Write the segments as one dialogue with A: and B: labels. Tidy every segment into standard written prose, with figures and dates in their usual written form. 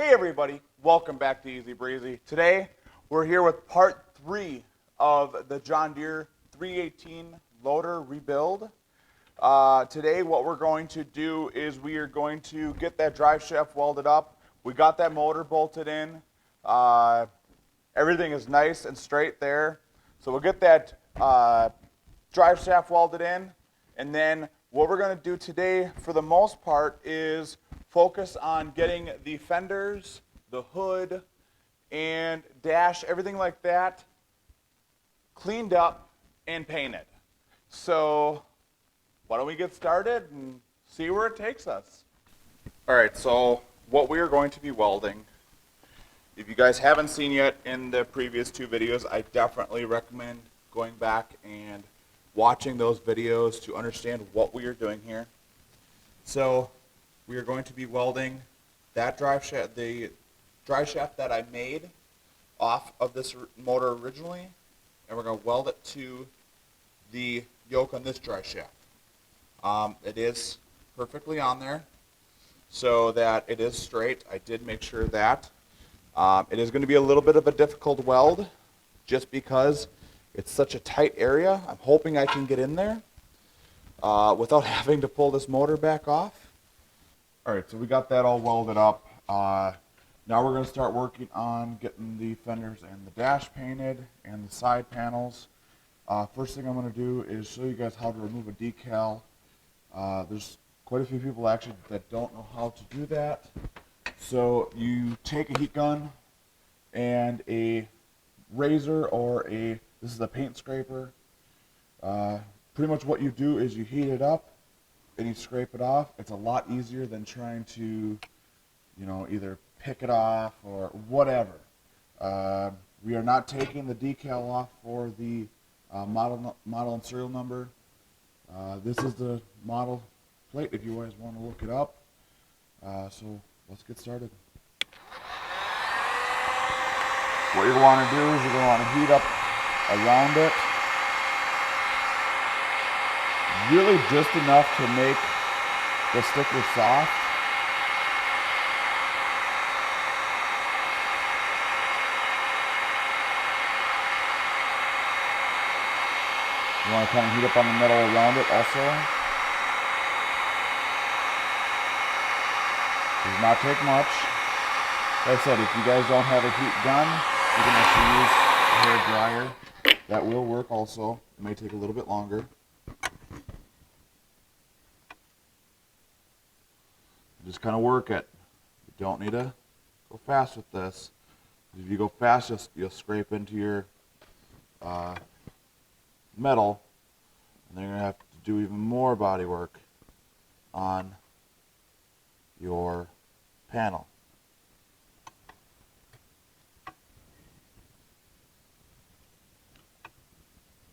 A: Hey everybody, welcome back to Easy Breezy. Today we're here with part 3 of the John Deere 318 loader rebuild. Today what we're going to do is we are going to get that drive shaft welded up. We got that motor bolted in. Everything is nice and straight there. So we'll get that drive shaft welded in, and then what we're going to do today for the most part is focus on getting the fenders, the hood, and dash, everything like that, cleaned up and painted. So why don't we get started and see where it takes us. All right, so what we are going to be welding, if you guys haven't seen yet in the previous 2 videos, I definitely recommend going back and watching those videos to understand what we are doing here. So we are going to be welding that drive shaft, the drive shaft that I made off of this motor originally, and we're going to weld it to the yoke on this drive shaft. It is perfectly on there so that it is straight. I did make sure that. It is going to be a little bit of a difficult weld just because it's such a tight area. I'm hoping I can get in there without having to pull this motor back off. All right, so we got that all welded up. Now we're going to start working on getting the fenders and the dash painted and the side panels. First thing I'm going to do is show you guys how to remove a decal. There's quite a few people actually that don't know how to do that. So you take a heat gun and a razor or this is a paint scraper. Pretty much what you do is you heat it up and you scrape it off. It's a lot easier than trying to, either pick it off or whatever. We are not taking the decal off for the model and serial number. This is the model plate if you guys want to look it up. So let's get started. What you're going to want to do is you're going to want to heat up around it, really just enough to make the sticker soft. You want to kind of heat up on the metal around it also. Does not take much. Like I said, if you guys don't have a heat gun, you can actually use a hair dryer. That will work also. It may take a little bit longer. Just kind of work it. You don't need to go fast with this. If you go fast, you'll scrape into your metal, and then you're going to have to do even more body work on your panel.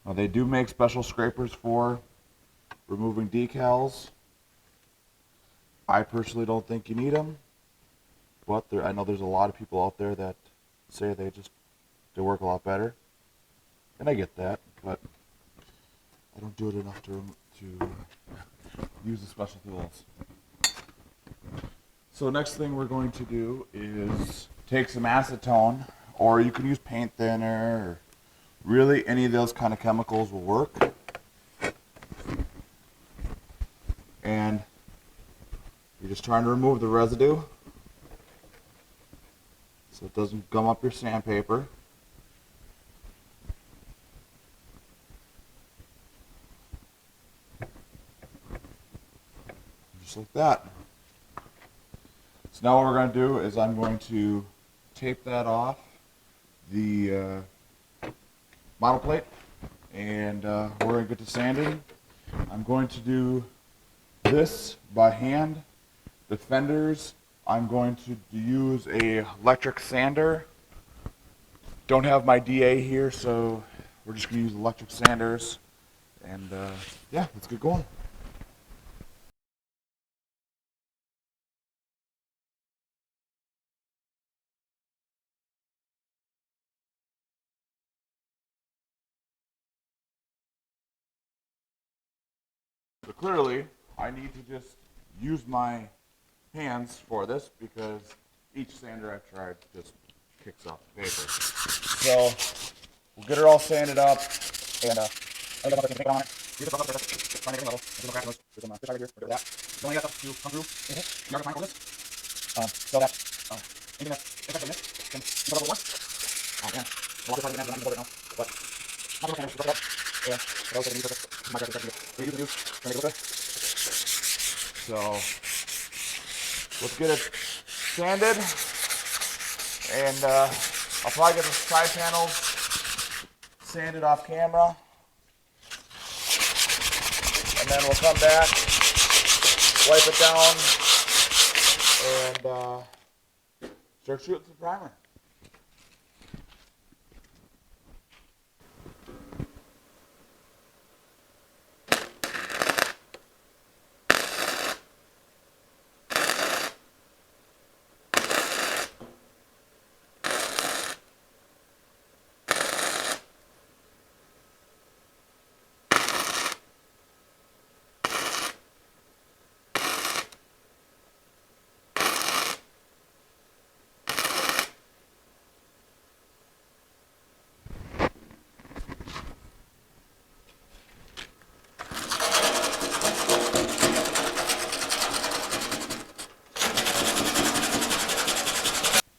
A: Now they do make special scrapers for removing decals. I personally don't think you need them, but I know there's a lot of people out there that say they work a lot better, and I get that, but I don't do it enough to use the special tools. So next thing we're going to do is take some acetone, or you can use paint thinner, or really any of those kind of chemicals will work. And you're just trying to remove the residue so it doesn't gum up your sandpaper. Just like that. So now what we're going to do is I'm going to tape that off the model plate, and we're going to get to sanding. I'm going to do this by hand. The fenders, I'm going to use a electric sander. Don't have my DA here, so we're just going to use electric sanders. And yeah, let's get going. So clearly, I need to just use my hands for this because each sander I've tried just kicks off the paper. So we'll get her all sanded up, and I got nothing to on it. These are the find every level. There's no crack in those. There's some fish right here. We'll do that. You only got stuff to come through. You are fine for this. So that anything that's affected this can put up at once. Yeah, a lot of people are going to right now, but I'm going to put it up. Yeah, but I was going to use this. My guys are going to use to make it look good. So let's get it sanded, and I'll probably get the side panels sanded off camera, and then we'll come back, wipe it down, and start shooting some primer.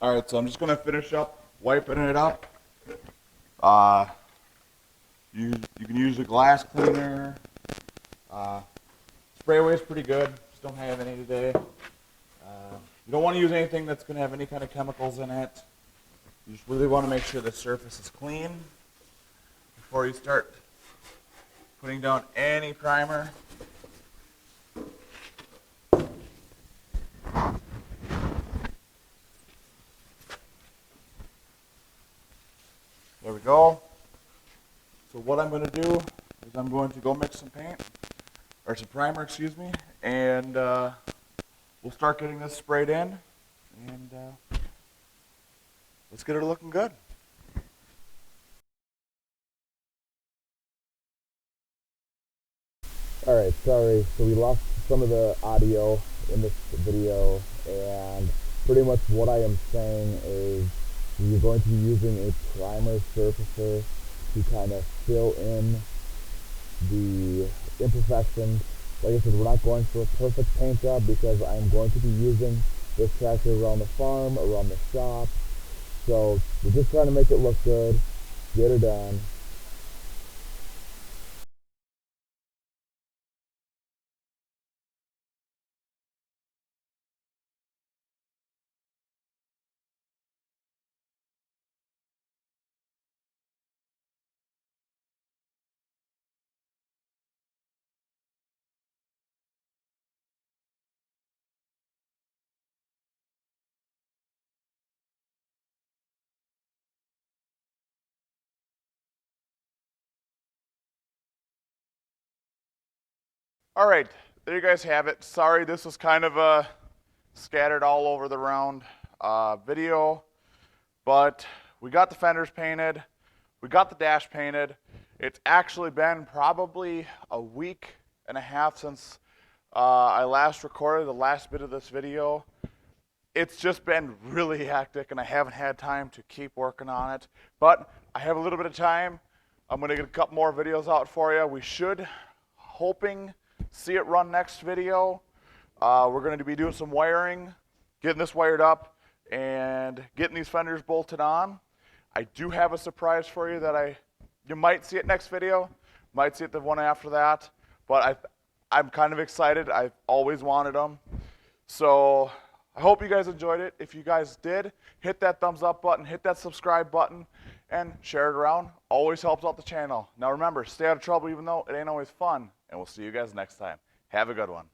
A: All right, so I'm just gonna finish up wiping it up. You can use a glass cleaner. Spray away is pretty good. Just don't have any today. You don't want to use anything that's gonna have any kind of chemicals in it. You just really want to make sure the surface is clean before you start putting down any primer. There we go. So what I'm going to do is I'm going to go mix some paint, or some primer, excuse me, and we'll start getting this sprayed in, and let's get it looking good.
B: Alright, sorry, so we lost some of the audio in this video, and pretty much what I am saying is you're going to be using a primer surfacer to kind of fill in the imperfections. Like I said, we're not going for a perfect paint job because I'm going to be using this tractor around the farm, around the shop. So we're just trying to make it look good, get it done.
A: All right, there you guys have it. Sorry, this was kind of a scattered all over the round video, but we got the fenders painted, we got the dash painted. It's actually been probably a week and a half since I last recorded the last bit of this video. It's just been really hectic and I haven't had time to keep working on it, but I have a little bit of time. I'm gonna get a couple more videos out for you. We should, hoping, see it run next video. We're going to be doing some wiring, getting this wired up, and getting these fenders bolted on. I do have a surprise for you that you might see it next video, might see it the one after that, but I'm kind of excited. I've always wanted them. So I hope you guys enjoyed it. If you guys did, hit that thumbs up button, hit that subscribe button, and share it around. Always helps out the channel. Now remember, stay out of trouble even though it ain't always fun. And we'll see you guys next time. Have a good one.